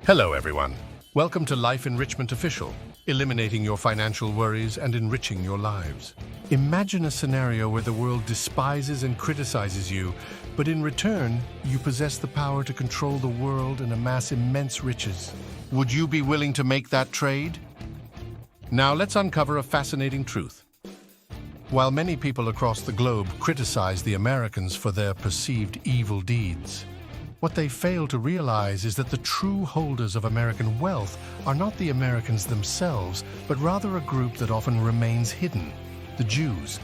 Hello, everyone. Welcome to Life Enrichment Official, eliminating your financial worries and enriching your lives. Imagine a scenario where the world despises and criticizes you, but in return, you possess the power to control the world and amass immense riches. Would you be willing to make that trade? Now let's uncover a fascinating truth. While many people across the globe criticize the Americans for their perceived evil deeds, what they fail to realize is that the true holders of American wealth are not the Americans themselves, but rather a group that often remains hidden: the Jews.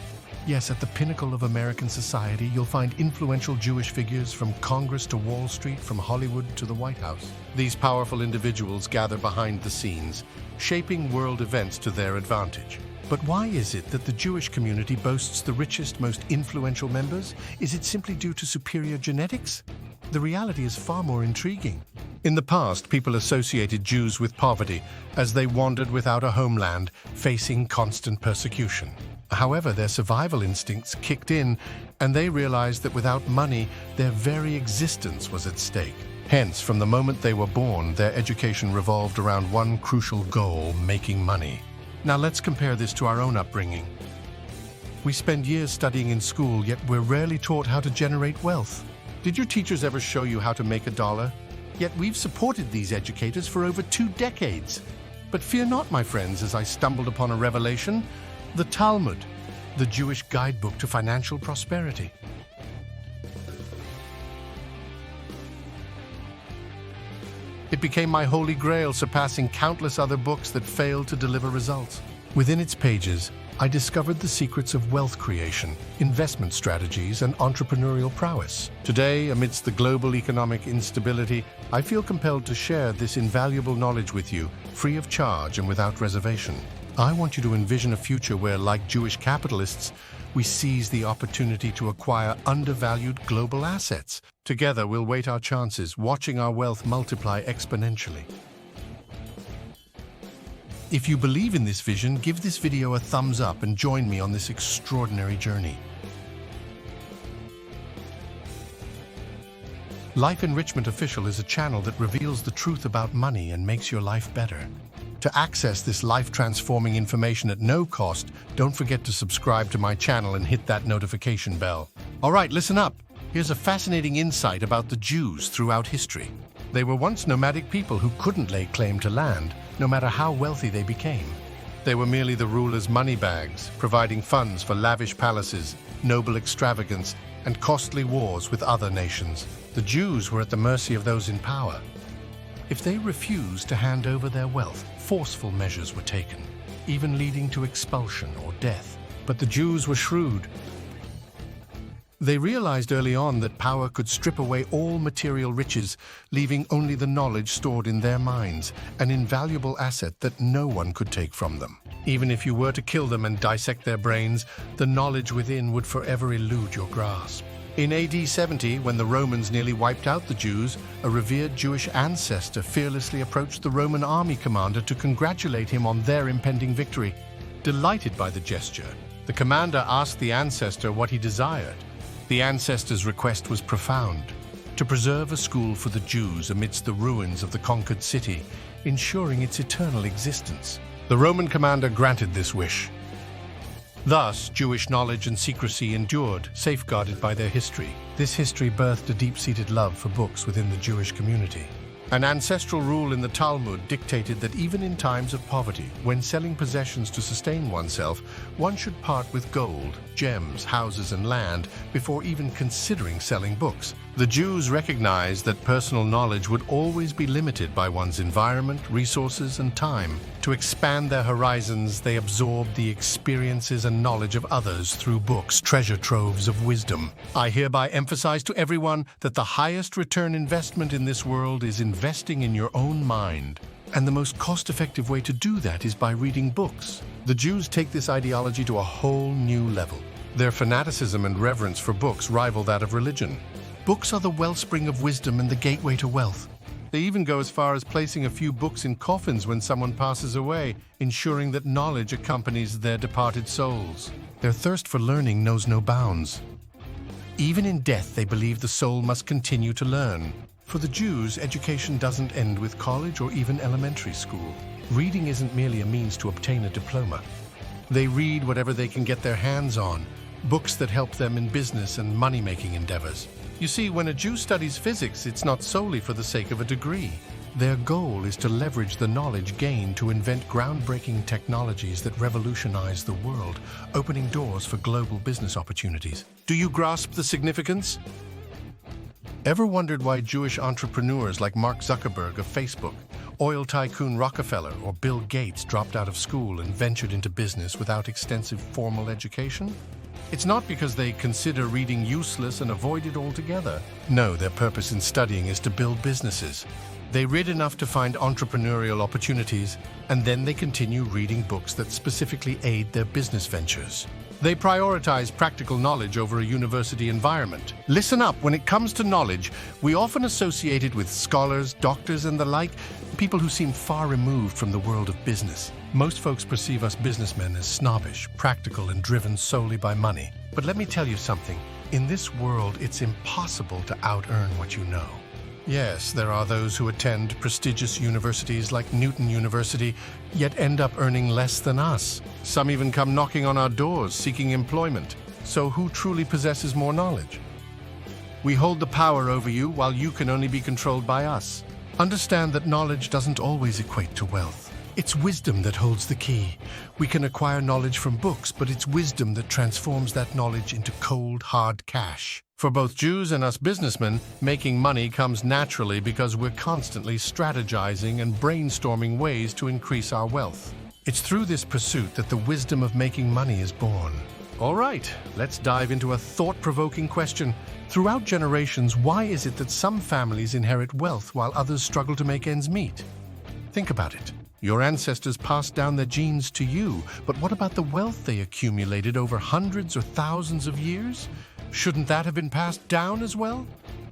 Yes, at the pinnacle of American society, you'll find influential Jewish figures from Congress to Wall Street, from Hollywood to the White House. These powerful individuals gather behind the scenes, shaping world events to their advantage. But why is it that the Jewish community boasts the richest, most influential members? Is it simply due to superior genetics? The reality is far more intriguing. In the past, people associated Jews with poverty as they wandered without a homeland, facing constant persecution. However, their survival instincts kicked in, and they realized that without money, their very existence was at stake. Hence, from the moment they were born, their education revolved around one crucial goal: making money. Now let's compare this to our own upbringing. We spend years studying in school, yet we're rarely taught how to generate wealth. Did your teachers ever show you how to make a dollar? Yet we've supported these educators for over 2 decades. But fear not, my friends, as I stumbled upon a revelation: the Talmud, the Jewish guidebook to financial prosperity. It became my holy grail, surpassing countless other books that failed to deliver results. Within its pages, I discovered the secrets of wealth creation, investment strategies, and entrepreneurial prowess. Today, amidst the global economic instability, I feel compelled to share this invaluable knowledge with you, free of charge and without reservation. I want you to envision a future where, like Jewish capitalists, we seize the opportunity to acquire undervalued global assets. Together, we'll wait our chances, watching our wealth multiply exponentially. If you believe in this vision, give this video a thumbs up and join me on this extraordinary journey. Life Enrichment Official is a channel that reveals the truth about money and makes your life better. To access this life-transforming information at no cost, don't forget to subscribe to my channel and hit that notification bell. All right, listen up. Here's a fascinating insight about the Jews throughout history. They were once nomadic people who couldn't lay claim to land, no matter how wealthy they became. They were merely the rulers' moneybags, providing funds for lavish palaces, noble extravagance, and costly wars with other nations. The Jews were at the mercy of those in power. If they refused to hand over their wealth, forceful measures were taken, even leading to expulsion or death. But the Jews were shrewd. They realized early on that power could strip away all material riches, leaving only the knowledge stored in their minds, an invaluable asset that no one could take from them. Even if you were to kill them and dissect their brains, the knowledge within would forever elude your grasp. In AD 70, when the Romans nearly wiped out the Jews, a revered Jewish ancestor fearlessly approached the Roman army commander to congratulate him on their impending victory. Delighted by the gesture, the commander asked the ancestor what he desired. The ancestor's request was profound: to preserve a school for the Jews amidst the ruins of the conquered city, ensuring its eternal existence. The Roman commander granted this wish. Thus, Jewish knowledge and secrecy endured, safeguarded by their history. This history birthed a deep-seated love for books within the Jewish community. An ancestral rule in the Talmud dictated that even in times of poverty, when selling possessions to sustain oneself, one should part with gold, gems, houses, and land before even considering selling books. The Jews recognized that personal knowledge would always be limited by one's environment, resources, and time. To expand their horizons, they absorbed the experiences and knowledge of others through books, treasure troves of wisdom. I hereby emphasize to everyone that the highest return investment in this world is investing in your own mind. And the most cost-effective way to do that is by reading books. The Jews take this ideology to a whole new level. Their fanaticism and reverence for books rival that of religion. Books are the wellspring of wisdom and the gateway to wealth. They even go as far as placing a few books in coffins when someone passes away, ensuring that knowledge accompanies their departed souls. Their thirst for learning knows no bounds. Even in death, they believe the soul must continue to learn. For the Jews, education doesn't end with college or even elementary school. Reading isn't merely a means to obtain a diploma. They read whatever they can get their hands on, books that help them in business and money-making endeavors. You see, when a Jew studies physics, it's not solely for the sake of a degree. Their goal is to leverage the knowledge gained to invent groundbreaking technologies that revolutionize the world, opening doors for global business opportunities. Do you grasp the significance? Ever wondered why Jewish entrepreneurs like Mark Zuckerberg of Facebook, oil tycoon Rockefeller, or Bill Gates dropped out of school and ventured into business without extensive formal education? It's not because they consider reading useless and avoid it altogether. No, their purpose in studying is to build businesses. They read enough to find entrepreneurial opportunities, and then they continue reading books that specifically aid their business ventures. They prioritize practical knowledge over a university environment. Listen up, when it comes to knowledge, we often associate it with scholars, doctors, and the like, people who seem far removed from the world of business. Most folks perceive us businessmen as snobbish, practical, and driven solely by money. But let me tell you something. In this world, it's impossible to out-earn what you know. Yes, there are those who attend prestigious universities like Newton University, yet end up earning less than us. Some even come knocking on our doors seeking employment. So who truly possesses more knowledge? We hold the power over you while you can only be controlled by us. Understand that knowledge doesn't always equate to wealth. It's wisdom that holds the key. We can acquire knowledge from books, but it's wisdom that transforms that knowledge into cold, hard cash. For both Jews and us businessmen, making money comes naturally because we're constantly strategizing and brainstorming ways to increase our wealth. It's through this pursuit that the wisdom of making money is born. All right, let's dive into a thought-provoking question. Throughout generations, why is it that some families inherit wealth while others struggle to make ends meet? Think about it. Your ancestors passed down their genes to you, but what about the wealth they accumulated over hundreds or thousands of years? Shouldn't that have been passed down as well?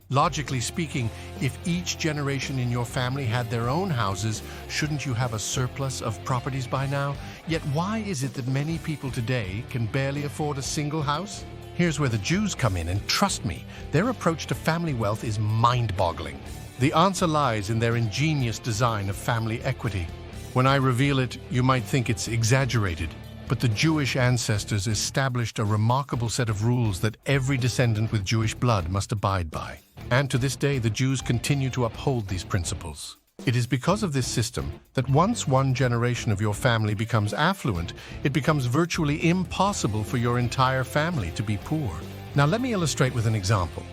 Logically speaking, if each generation in your family had their own houses, shouldn't you have a surplus of properties by now? Yet why is it that many people today can barely afford a single house? Here's where the Jews come in, and trust me, their approach to family wealth is mind-boggling. The answer lies in their ingenious design of family equity. When I reveal it, you might think it's exaggerated, but the Jewish ancestors established a remarkable set of rules that every descendant with Jewish blood must abide by. And to this day, the Jews continue to uphold these principles. It is because of this system that once one generation of your family becomes affluent, it becomes virtually impossible for your entire family to be poor. Now let me illustrate with an example.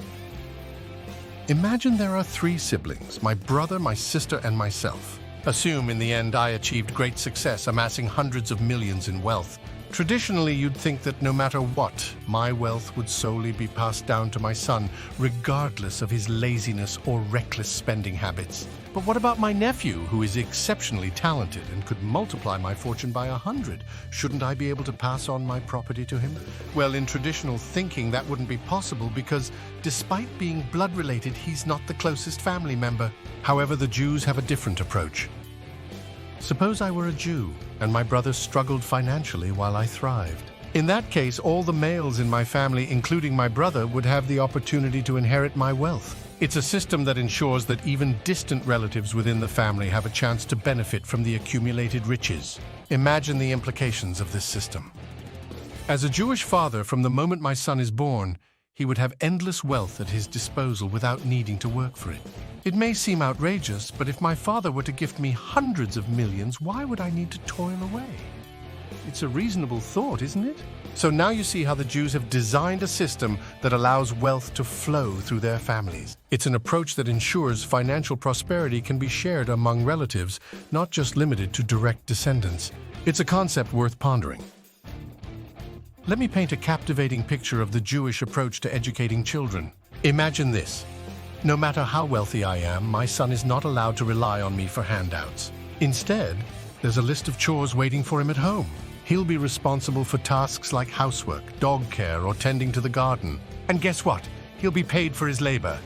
Imagine there are 3 siblings, my brother, my sister, and myself. Assume in the end I achieved great success, amassing hundreds of millions in wealth. Traditionally, you'd think that no matter what, my wealth would solely be passed down to my son, regardless of his laziness or reckless spending habits. But what about my nephew, who is exceptionally talented and could multiply my fortune by 100? Shouldn't I be able to pass on my property to him? Well, in traditional thinking, that wouldn't be possible because, despite being blood-related, he's not the closest family member. However, the Jews have a different approach. Suppose I were a Jew, and my brother struggled financially while I thrived. In that case, all the males in my family, including my brother, would have the opportunity to inherit my wealth. It's a system that ensures that even distant relatives within the family have a chance to benefit from the accumulated riches. Imagine the implications of this system. As a Jewish father, from the moment my son is born, he would have endless wealth at his disposal without needing to work for it. It may seem outrageous, but if my father were to gift me hundreds of millions, why would I need to toil away? It's a reasonable thought, isn't it? So now you see how the Jews have designed a system that allows wealth to flow through their families. It's an approach that ensures financial prosperity can be shared among relatives, not just limited to direct descendants. It's a concept worth pondering. Let me paint a captivating picture of the Jewish approach to educating children. Imagine this. No matter how wealthy I am, my son is not allowed to rely on me for handouts. Instead, there's a list of chores waiting for him at home. He'll be responsible for tasks like housework, dog care, or tending to the garden. And guess what? He'll be paid for his labor.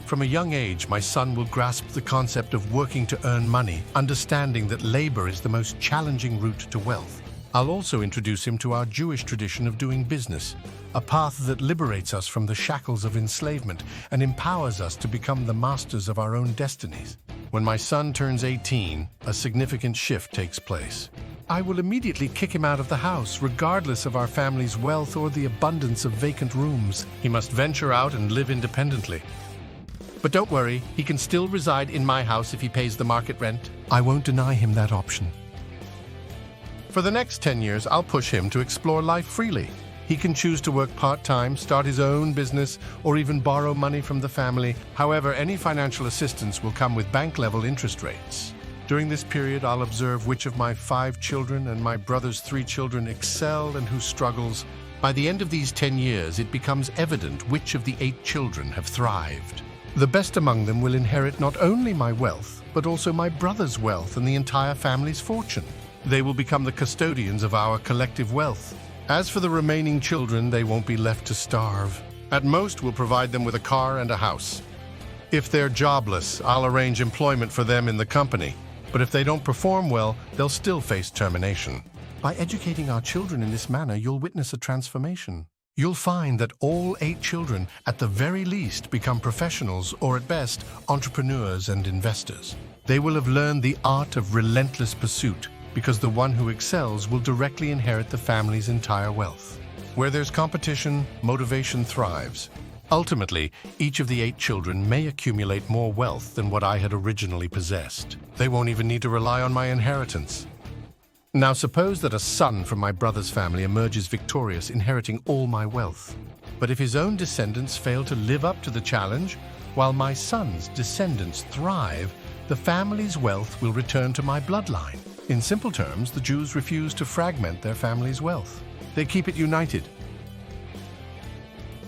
From a young age, my son will grasp the concept of working to earn money, understanding that labor is the most challenging route to wealth. I'll also introduce him to our Jewish tradition of doing business, a path that liberates us from the shackles of enslavement and empowers us to become the masters of our own destinies. When my son turns 18, a significant shift takes place. I will immediately kick him out of the house, regardless of our family's wealth or the abundance of vacant rooms. He must venture out and live independently. But don't worry, he can still reside in my house if he pays the market rent. I won't deny him that option. For the next 10 years, I'll push him to explore life freely. He can choose to work part-time, start his own business, or even borrow money from the family. However, any financial assistance will come with bank-level interest rates. During this period, I'll observe which of my 5 children and my brother's 3 children excel and who struggles. By the end of these 10 years, it becomes evident which of the 8 children have thrived. The best among them will inherit not only my wealth, but also my brother's wealth and the entire family's fortune. They will become the custodians of our collective wealth. As for the remaining children, they won't be left to starve. At most, we'll provide them with a car and a house. If they're jobless, I'll arrange employment for them in the company. But if they don't perform well, they'll still face termination. By educating our children in this manner, you'll witness a transformation. You'll find that all 8 children, at the very least, become professionals or, at best, entrepreneurs and investors. They will have learned the art of relentless pursuit, because the one who excels will directly inherit the family's entire wealth. Where there's competition, motivation thrives. Ultimately, each of the 8 children may accumulate more wealth than what I had originally possessed. They won't even need to rely on my inheritance. Now suppose that a son from my brother's family emerges victorious, inheriting all my wealth. But if his own descendants fail to live up to the challenge, while my son's descendants thrive, the family's wealth will return to my bloodline. In simple terms, the Jews refuse to fragment their family's wealth. They keep it united.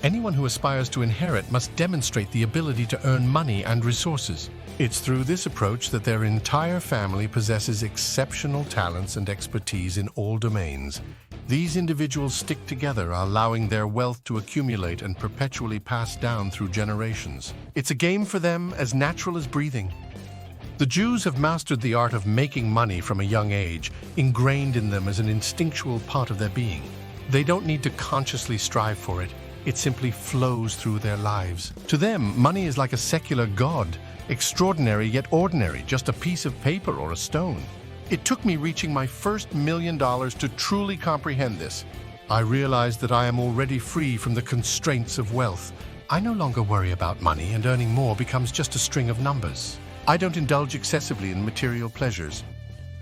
Anyone who aspires to inherit must demonstrate the ability to earn money and resources. It's through this approach that their entire family possesses exceptional talents and expertise in all domains. These individuals stick together, allowing their wealth to accumulate and perpetually pass down through generations. It's a game for them as natural as breathing. The Jews have mastered the art of making money from a young age, ingrained in them as an instinctual part of their being. They don't need to consciously strive for it. It simply flows through their lives. To them, money is like a secular god, extraordinary yet ordinary, just a piece of paper or a stone. It took me reaching my first $1 million to truly comprehend this. I realized that I am already free from the constraints of wealth. I no longer worry about money, and earning more becomes just a string of numbers. I don't indulge excessively in material pleasures.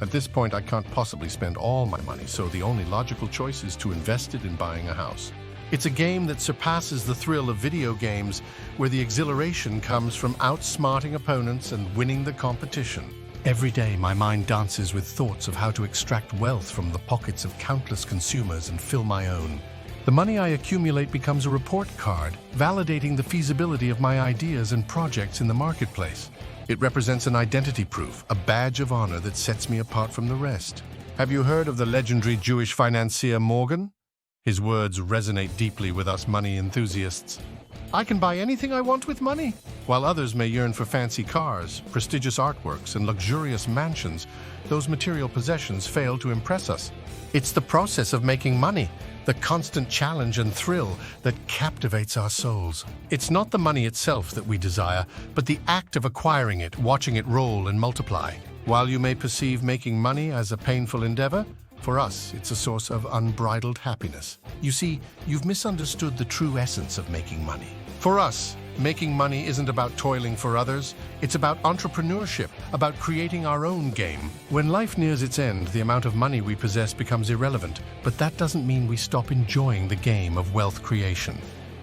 At this point, I can't possibly spend all my money, so the only logical choice is to invest it in buying a house. It's a game that surpasses the thrill of video games, where the exhilaration comes from outsmarting opponents and winning the competition. Every day, my mind dances with thoughts of how to extract wealth from the pockets of countless consumers and fill my own. The money I accumulate becomes a report card, validating the feasibility of my ideas and projects in the marketplace. It represents an identity proof, a badge of honor that sets me apart from the rest. Have you heard of the legendary Jewish financier Morgan? His words resonate deeply with us money enthusiasts. I can buy anything I want with money. While others may yearn for fancy cars, prestigious artworks, and luxurious mansions, those material possessions fail to impress us. It's the process of making money, the constant challenge and thrill that captivates our souls. It's not the money itself that we desire, but the act of acquiring it, watching it roll and multiply. While you may perceive making money as a painful endeavor, for us, it's a source of unbridled happiness. You see, you've misunderstood the true essence of making money. For us, making money isn't about toiling for others. It's about entrepreneurship, about creating our own game. When life nears its end, the amount of money we possess becomes irrelevant, but that doesn't mean we stop enjoying the game of wealth creation.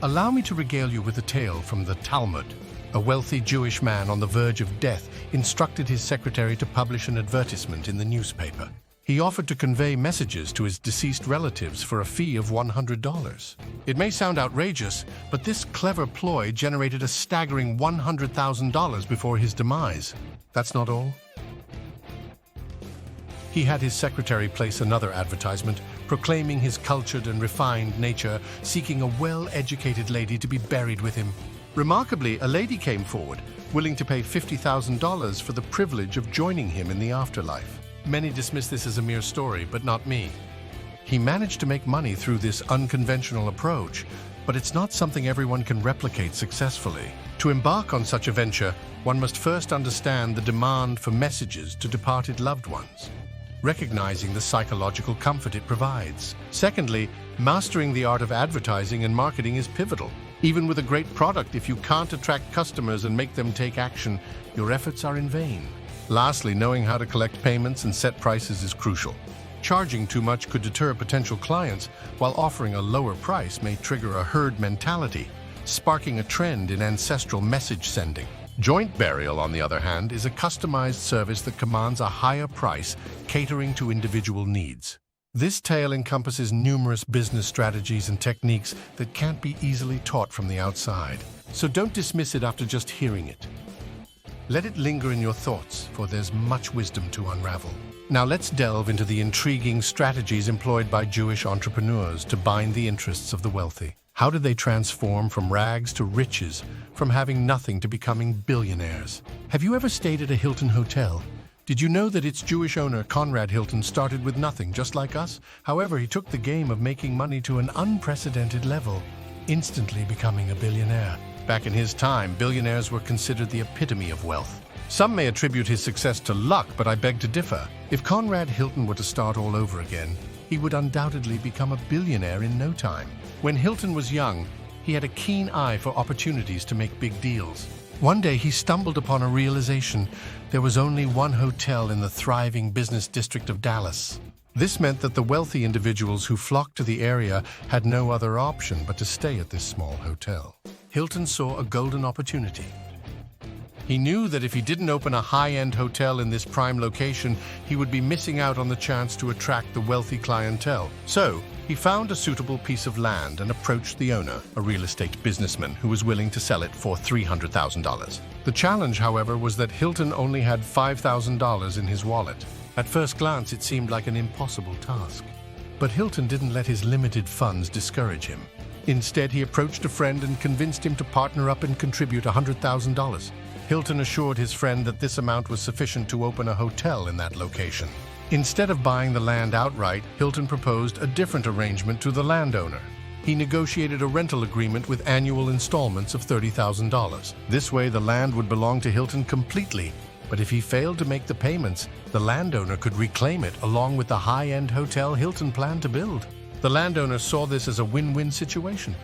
Allow me to regale you with a tale from the Talmud. A wealthy Jewish man on the verge of death instructed his secretary to publish an advertisement in the newspaper. He offered to convey messages to his deceased relatives for a fee of $100. It may sound outrageous, but this clever ploy generated a staggering $100,000 before his demise. That's not all. He had his secretary place another advertisement, proclaiming his cultured and refined nature, seeking a well-educated lady to be buried with him. Remarkably, a lady came forward, willing to pay $50,000 for the privilege of joining him in the afterlife. Many dismiss this as a mere story, but not me. He managed to make money through this unconventional approach, but it's not something everyone can replicate successfully. To embark on such a venture, one must first understand the demand for messages to departed loved ones, recognizing the psychological comfort it provides. Secondly, mastering the art of advertising and marketing is pivotal. Even with a great product, if you can't attract customers and make them take action, your efforts are in vain. Lastly, knowing how to collect payments and set prices is crucial. Charging too much could deter potential clients, while offering a lower price may trigger a herd mentality, sparking a trend in ancestral message sending. Joint burial, on the other hand, is a customized service that commands a higher price, catering to individual needs. This tale encompasses numerous business strategies and techniques that can't be easily taught from the outside. So don't dismiss it after just hearing it. Let it linger in your thoughts, for there's much wisdom to unravel. Now let's delve into the intriguing strategies employed by Jewish entrepreneurs to bind the interests of the wealthy. How did they transform from rags to riches, from having nothing to becoming billionaires? Have you ever stayed at a Hilton hotel? Did you know that its Jewish owner, Conrad Hilton, started with nothing, just like us? However, he took the game of making money to an unprecedented level, instantly becoming a billionaire. Back in his time, billionaires were considered the epitome of wealth. Some may attribute his success to luck, but I beg to differ. If Conrad Hilton were to start all over again, he would undoubtedly become a billionaire in no time. When Hilton was young, he had a keen eye for opportunities to make big deals. One day he stumbled upon a realization: there was only one hotel in the thriving business district of Dallas. This meant that the wealthy individuals who flocked to the area had no other option but to stay at this small hotel. Hilton saw a golden opportunity. He knew that if he didn't open a high-end hotel in this prime location, he would be missing out on the chance to attract the wealthy clientele. So, he found a suitable piece of land and approached the owner, a real estate businessman who was willing to sell it for $300,000. The challenge, however, was that Hilton only had $5,000 in his wallet. At first glance, it seemed like an impossible task. But Hilton didn't let his limited funds discourage him. Instead, he approached a friend and convinced him to partner up and contribute $100,000. Hilton assured his friend that this amount was sufficient to open a hotel in that location. Instead of buying the land outright, Hilton proposed a different arrangement to the landowner. He negotiated a rental agreement with annual installments of $30,000. This way, the land would belong to Hilton completely, but if he failed to make the payments, the landowner could reclaim it along with the high-end hotel Hilton planned to build. The landowner saw this as a win-win situation.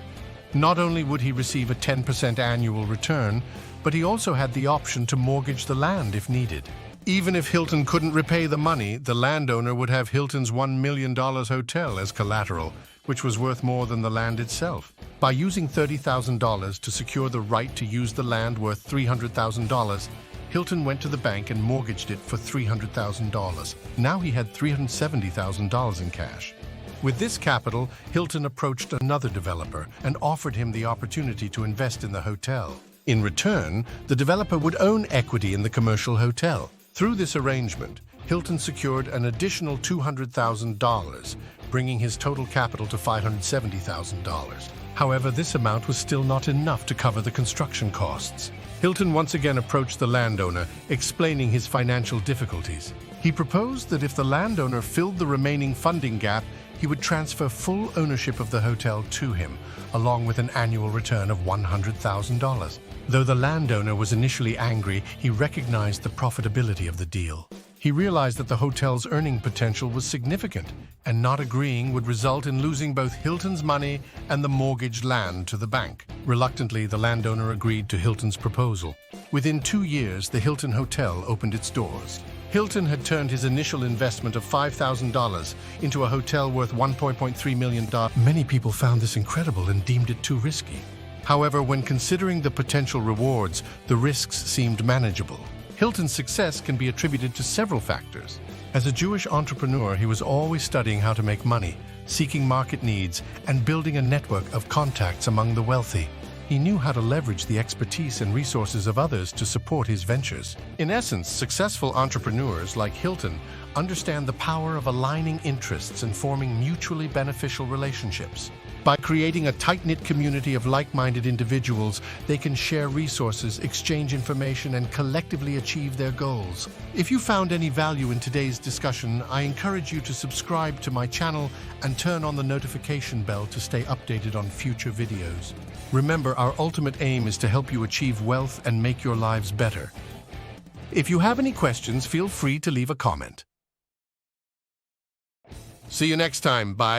Not only would he receive a 10% annual return, but he also had the option to mortgage the land if needed. Even if Hilton couldn't repay the money, the landowner would have Hilton's $1 million hotel as collateral, which was worth more than the land itself. By using $30,000 to secure the right to use the land worth $300,000, Hilton went to the bank and mortgaged it for $300,000. Now he had $370,000 in cash. With this capital, Hilton approached another developer and offered him the opportunity to invest in the hotel. In return, the developer would own equity in the commercial hotel. Through this arrangement, Hilton secured an additional $200,000, bringing his total capital to $570,000. However, this amount was still not enough to cover the construction costs. Hilton once again approached the landowner, explaining his financial difficulties. He proposed that if the landowner filled the remaining funding gap, he would transfer full ownership of the hotel to him, along with an annual return of $100,000. Though the landowner was initially angry, he recognized the profitability of the deal. He realized that the hotel's earning potential was significant, and not agreeing would result in losing both Hilton's money and the mortgaged land to the bank. Reluctantly, the landowner agreed to Hilton's proposal. Within 2 years, the Hilton Hotel opened its doors. Hilton had turned his initial investment of $5,000 into a hotel worth $1.3 million. Many people found this incredible and deemed it too risky. However, when considering the potential rewards, the risks seemed manageable. Hilton's success can be attributed to several factors. As a Jewish entrepreneur, he was always studying how to make money, seeking market needs, and building a network of contacts among the wealthy. He knew how to leverage the expertise and resources of others to support his ventures. In essence, successful entrepreneurs like Hilton understand the power of aligning interests and forming mutually beneficial relationships. By creating a tight-knit community of like-minded individuals, they can share resources, exchange information, and collectively achieve their goals. If you found any value in today's discussion, I encourage you to subscribe to my channel and turn on the notification bell to stay updated on future videos. Remember, our ultimate aim is to help you achieve wealth and make your lives better. If you have any questions, feel free to leave a comment. See you next time. Bye.